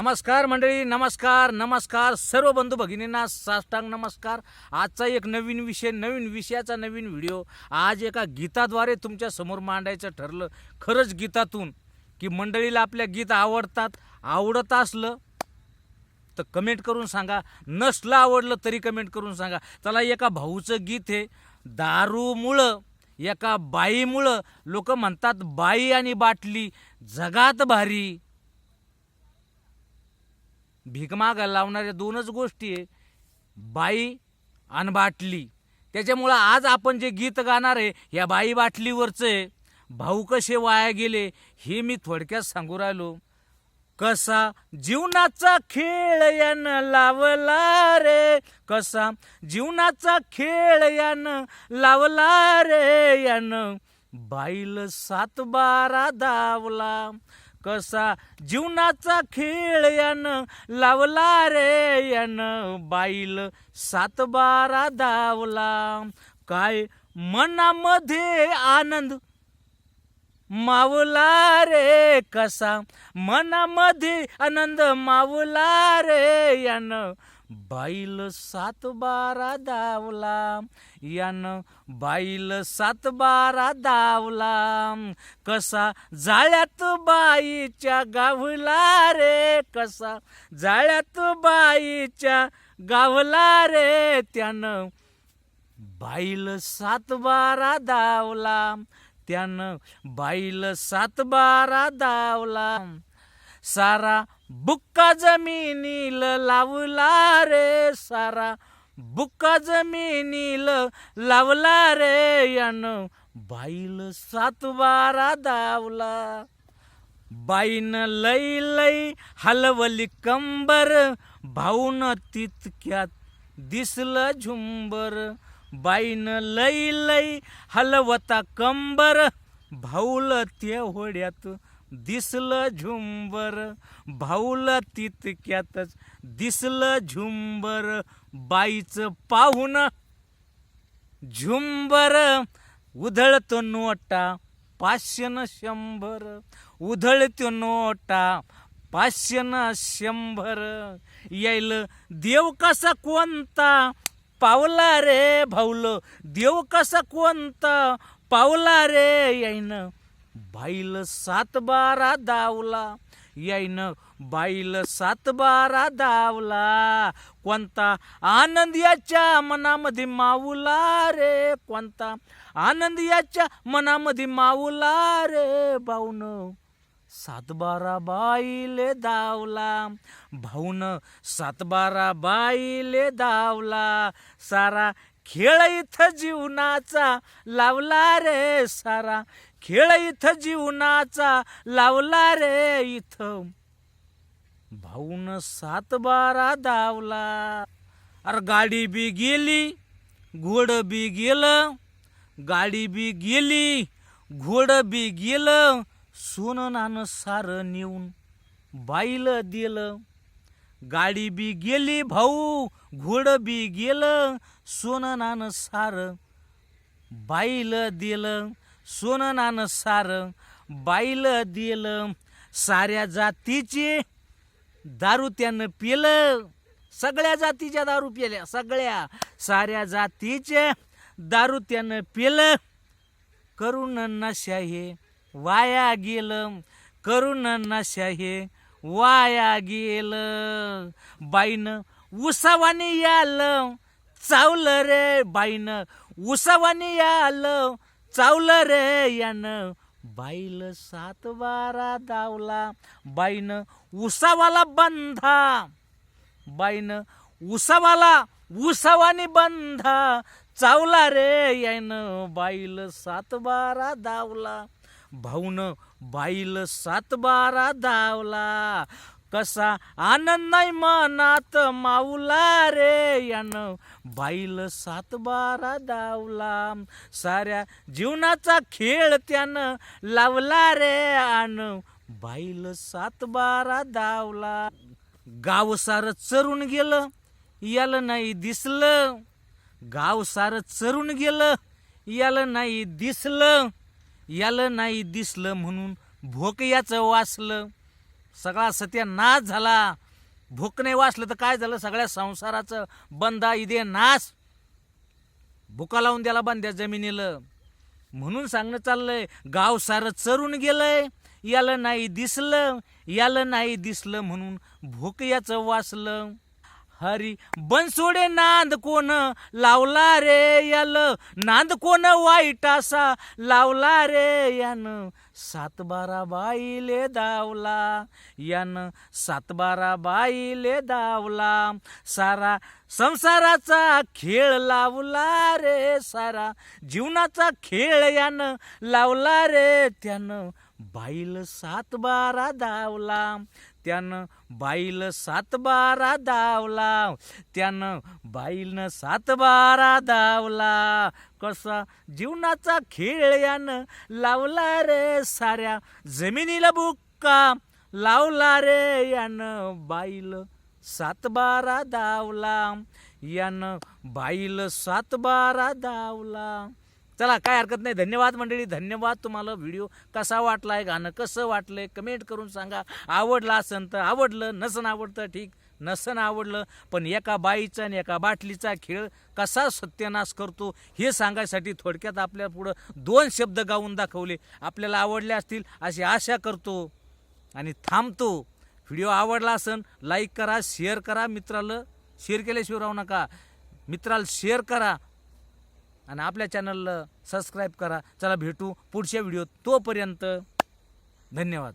नमस्कार मंडळी, नमस्कार नमस्कार सर्व बंधू भगिनींना साष्टांग नमस्कार। आजचा एक नवीन विषय, नवीन विषयाचा नवीन व्हिडिओ आज एका गीताद्वारे तुमच्या समोर मांडायचं ठरलं। खरंच गीतातून की मंडळीला आपल्या गीत आवडतात, आवडत असलं तर कमेंट करून सांगा, नसलं आवडलं तरी कमेंट करून सांगा। चला, एका भाऊचं गीत आहे, दारूमुळं एका बाईमुळं लोक म्हणतात बाई आणि बाटली जगात भारी। भीक मागायला लावणाऱ्या दोनच गोष्टी आहे, बाई आणि बाटली। त्याच्यामुळं आज आपण जे गीत गाणार आहे या बाई बाटलीवरचं आहे। भाऊ कसे वाया गेले हे मी थोडक्यात सांगू राहिलो। कसा जीवनाचा खेळ यानं लावला रे, कसा जीवनाचा खेळ यानं लावला रे, यानं बाईल 7-12 धावला। कसा जीवनाचा खेळ यानं लावला रे, यानं बाईल 7-12 धावला। काय मनामध्ये आनंद मावला रे, कसा मनामध्ये आनंद मावला रे, यानं बाईल 7-12 धावला, यानं बाईल 7-12 धावला। कसा जाळ्यात बाईच्या गावला रे, कसा जाळ्यात बाईच्या गावला रे, त्यानं बाईल 7-12 धावला, त्यानं बाईल 7-12 धावला। सारा बुक्का जमिनील लावला रे, सारा बुक्का जमिनील लावला रे, यानं बाईल 7-12 धावला। बाईनं लई लई हलवली कंबर, भाऊन तितक्यात दिसलं झुंबर। बाईनं लई लई हलवता कंबर, भाऊल ते होड्यात दिसलं झुंबर, भाऊल तितक्यातच दिसलं झुंबर। बाईचं पाहून झुंबर उधळतो नोटा 500 न 100, उधळतो नोटा 500 न 100। यायल देव कसा कोणता पावला रे, भाऊल देव कसा कोणता पावला रे, यायनं बाईल 7-12 धावला, यायनं बाईल 7-12 धावला। कोणता आनंद याच्या मनामध्ये मावला रे, कोणता आनंद याच्या मनामध्ये मावला रे, भाऊन 7-12 बाईले धावला, भाऊन 7-12 बाईले धावला। सारा खेळ इथं जीवनाचा लावला रे, सारा खेळ इथं जीवनाचा लावला रे, इथं भाऊन 7-12 धावला। अरे गाडी बी गेली, घोड बी गेलं, गाडी बी गेली, घोड बी गेलं, सोनं नाणं सारं नेऊन बाईल दिलं। गाडी बी गेली भाऊ, घोड बी गेलं, सोनं नाणं सारं बाईल दिलं, सोनं नाणं सारं बाईल दिलं। साऱ्या जातीची दारू त्यानं पिलं, सगळ्या जातीच्या दारू पिल्या, सगळ्या साऱ्या जातीचे दारू त्यानं पिलं। करून नशा हे वाया गेलं, करून नशा हे वाया गेलं। बाईनं उसावानी यालं चावलं रे, बाईनं उसावानी यालं चावलं रे, यानं बाईल 7-12 धावला। बाईनं उसावाला बंधा, बाईनं उसावाला उसावानी बंधा चावला रे, यानं बाईल 7-12 धावला, भाऊन बाईल 7-12 धावला। कसा आनंद नाही मनात मावला रे, यानं बाईल 7-12 धावला। साऱ्या जीवनाचा खेळ त्यानं लावला रे, आन बाईल 7-12 धावला। गाव सारं चरून गेलं याला नाही दिसलं, गाव सारं चरून गेलं याला नाही दिसलं, याला नाही दिसलं म्हणून भोक याचं वाचलं। सगळा सत्यानाश झाला. भूक नाही वाचलं तर काय झालं, सगळ्या संसाराचं बंदा इदे नाश. भुका लावून द्याला बांध्या जमिनीला. म्हणून सांगणं चाललंय, गाव सारं चरून गेलंय, याला नाही दिसलं, याला नाही दिसलं म्हणून भूक याचं वाचलं. हरी बनसोडे नांद कोण लावला रे याल, नांद कोण वाईट असा लावला रे यानं, 7-12 बाईले दावला, यानं 7-12 बाईले दावला. सारा संसाराचा खेळ लावला रे, सारा जीवनाचा खेळ यानं लावला रे, त्यानं बाईल 7-12 दावला, त्यानं बाईल 7-12 दावला, त्यानं बाईलनं 7-12 दावला. कसा जीवनाचा खेळ यानं लावला रे, साऱ्या जमिनीला बुक्का लावला रे, यानं बाईल 7-12 दावला, यानं बाईल 7-12 दावला. चला, काय हरकत नाही. धन्यवाद मंडळी, धन्यवाद. तुम्हाला व्हिडिओ कसा वाटलाय, गाणं कसं वाटलंय कमेंट करून सांगा. आवडला असेल तर आवडलं, नसन आवडतं ठीक, नसन आवडलं पण एका बाईचा आणि एका बाटलीचा खेळ कसा सत्यानाश करतो हे सांगायसाठी थोडक्यात आपल्या पुढं 2 शब्द गाऊन दाखवले. आपल्याला आवडले असतील अशी आशा करतो आणि थांबतो. व्हिडिओ आवडला असेल लाईक करा, शेअर करा. मित्राला शेअर केल्याशिवाय राहू नका. मित्राला शेअर करा आणि आपल्या चॅनलला सबस्क्राईब करा. चला भेटू पुढच्या व्हिडिओत. तोपर्यंत धन्यवाद.